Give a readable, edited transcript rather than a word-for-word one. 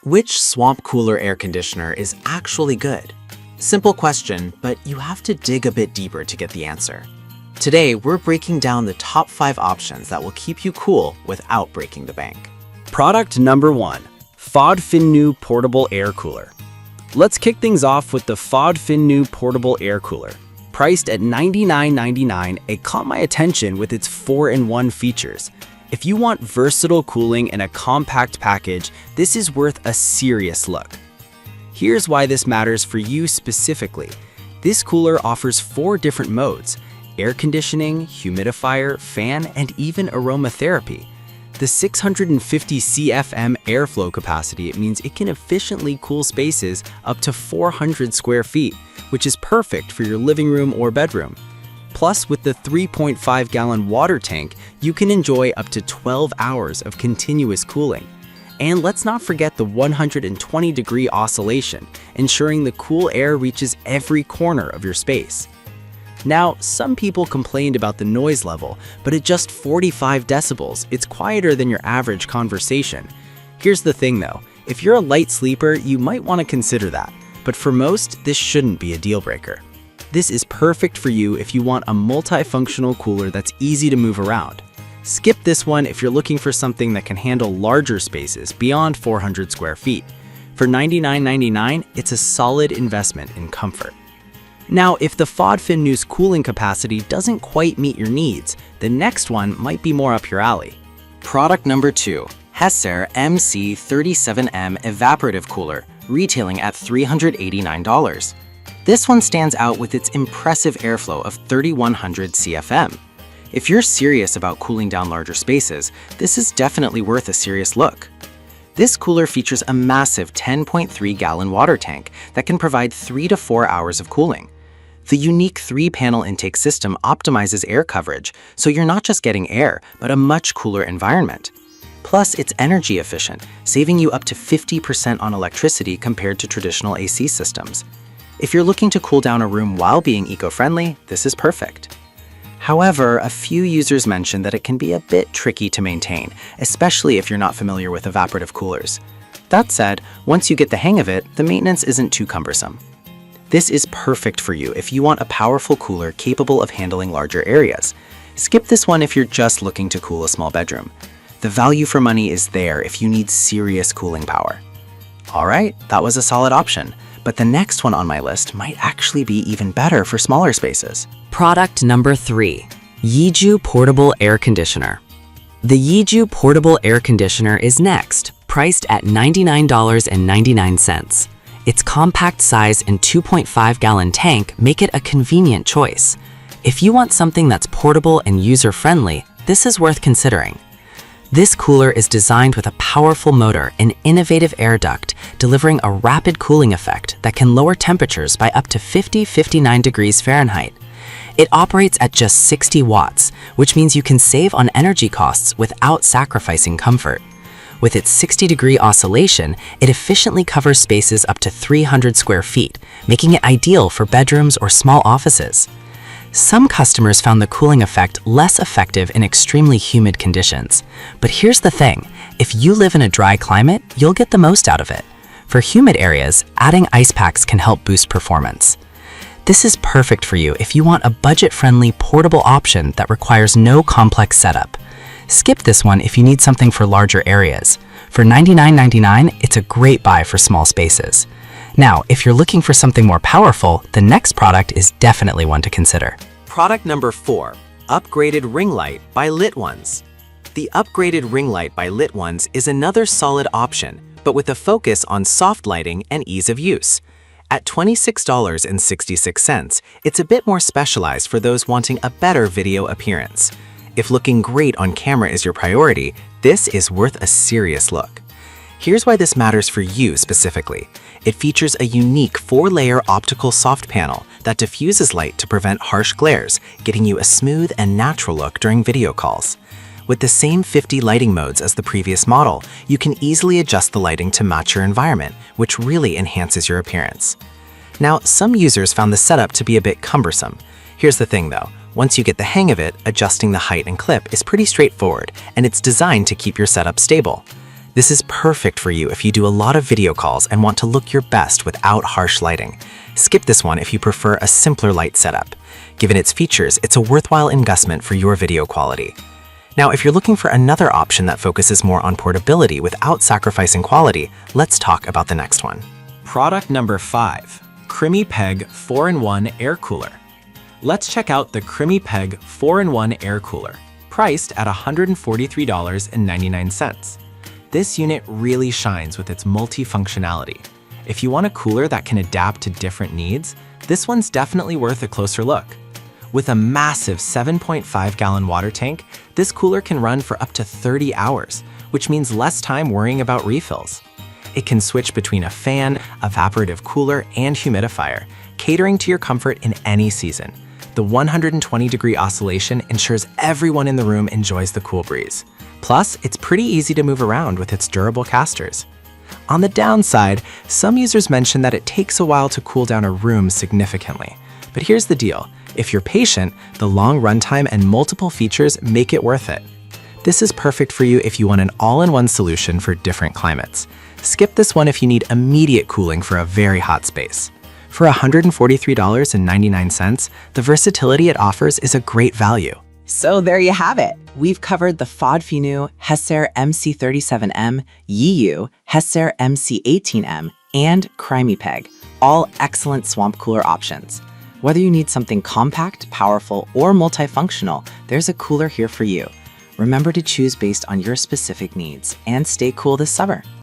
Which swamp cooler air conditioner is actually good? Simple question, but you have to dig a bit deeper to get the answer. Today, we're breaking down the top 5 options that will keep you cool without breaking the bank. Product number 1, FOD Finnu Portable Air Cooler. Let's kick things off with the FOD Finnu Portable Air Cooler. Priced at $99.99, it caught my attention with its 4-in-1 features. If you want versatile cooling in a compact package, this is worth a serious look. Here's why this matters for you specifically. This cooler offers 4 different modes: air conditioning, humidifier, fan, and even aromatherapy. The 650 CFM airflow capacity means it can efficiently cool spaces up to 400 square feet, which is perfect for your living room or bedroom. Plus, with the 3.5-gallon water tank, you can enjoy up to 12 hours of continuous cooling. And let's not forget the 120-degree oscillation, ensuring the cool air reaches every corner of your space. Now, some people complained about the noise level, but at just 45 decibels, it's quieter than your average conversation. Here's the thing though, if you're a light sleeper, you might want to consider that, but for most, this shouldn't be a deal breaker. This is perfect for you if you want a multifunctional cooler that's easy to move around. Skip this one if you're looking for something that can handle larger spaces beyond 400 square feet. For $99.99, it's a solid investment in comfort. Now, if the FOD Finnu's cooling capacity doesn't quite meet your needs, the next one might be more up your alley. Product number 2, Hessair MC37M Evaporative Cooler, retailing at $389. This one stands out with its impressive airflow of 3,100 CFM. If you're serious about cooling down larger spaces, this is definitely worth a serious look. This cooler features a massive 10.3-gallon water tank that can provide 3 to 4 hours of cooling. The unique 3-panel intake system optimizes air coverage, so you're not just getting air, but a much cooler environment. Plus, it's energy efficient, saving you up to 50% on electricity compared to traditional AC systems. If you're looking to cool down a room while being eco-friendly, this is perfect. However, a few users mentioned that it can be a bit tricky to maintain, especially if you're not familiar with evaporative coolers. That said, once you get the hang of it, the maintenance isn't too cumbersome. This is perfect for you if you want a powerful cooler capable of handling larger areas. Skip this one if you're just looking to cool a small bedroom. The value for money is there if you need serious cooling power. Alright, that was a solid option, but the next one on my list might actually be even better for smaller spaces. Product number 3, Yeeju Portable Air Conditioner. The Yeeju Portable Air Conditioner is next, priced at $99.99. Its compact size and 2.5-gallon tank make it a convenient choice. If you want something that's portable and user-friendly, this is worth considering. This cooler is designed with a powerful motor and innovative air duct, delivering a rapid cooling effect that can lower temperatures by up to 59 degrees Fahrenheit. It operates at just 60 watts, which means you can save on energy costs without sacrificing comfort. With its 60-degree oscillation, it efficiently covers spaces up to 300 square feet, making it ideal for bedrooms or small offices. Some customers found the cooling effect less effective in extremely humid conditions. But here's the thing, if you live in a dry climate, you'll get the most out of it. For humid areas, adding ice packs can help boost performance. This is perfect for you if you want a budget-friendly portable option that requires no complex setup. Skip this one if you need something for larger areas. For $99.99, it's a great buy for small spaces. Now, if you're looking for something more powerful, the next product is definitely one to consider. Product number 4, Upgraded Ring Light by LitOnes. The upgraded ring light by LitOnes is another solid option, but with a focus on soft lighting and ease of use. At $26.66, it's a bit more specialized for those wanting a better video appearance. If looking great on camera is your priority, this is worth a serious look. Here's why this matters for you specifically. It features a unique 4-layer optical soft panel that diffuses light to prevent harsh glares, getting you a smooth and natural look during video calls. With the same 50 lighting modes as the previous model, you can easily adjust the lighting to match your environment, which really enhances your appearance. Now, some users found the setup to be a bit cumbersome. Here's the thing though, once you get the hang of it, adjusting the height and clip is pretty straightforward, and it's designed to keep your setup stable. This is perfect for you if you do a lot of video calls and want to look your best without harsh lighting. Skip this one if you prefer a simpler light setup. Given its features, it's a worthwhile investment for your video quality. Now, if you're looking for another option that focuses more on portability without sacrificing quality, let's talk about the next one. Product number 5, CrimyPeg 4-in-1 Air Cooler. Let's check out the CrimyPeg 4-in-1 Air Cooler, priced at $143.99. This unit really shines with its multifunctionality. If you want a cooler that can adapt to different needs, this one's definitely worth a closer look. With a massive 7.5-gallon water tank, this cooler can run for up to 30 hours, which means less time worrying about refills. It can switch between a fan, evaporative cooler, and humidifier, catering to your comfort in any season. The 120-degree oscillation ensures everyone in the room enjoys the cool breeze. Plus, it's pretty easy to move around with its durable casters. On the downside, some users mention that it takes a while to cool down a room significantly. But here's the deal. If you're patient, the long runtime and multiple features make it worth it. This is perfect for you if you want an all-in-one solution for different climates. Skip this one if you need immediate cooling for a very hot space. For $143.99, the versatility it offers is a great value. So there you have it. We've covered the Fodfinu Hessair MC37M, Yiyu Hessair MC18M, and CrimyPeg, all excellent swamp cooler options. Whether you need something compact, powerful, or multifunctional, there's a cooler here for you. Remember to choose based on your specific needs and stay cool this summer.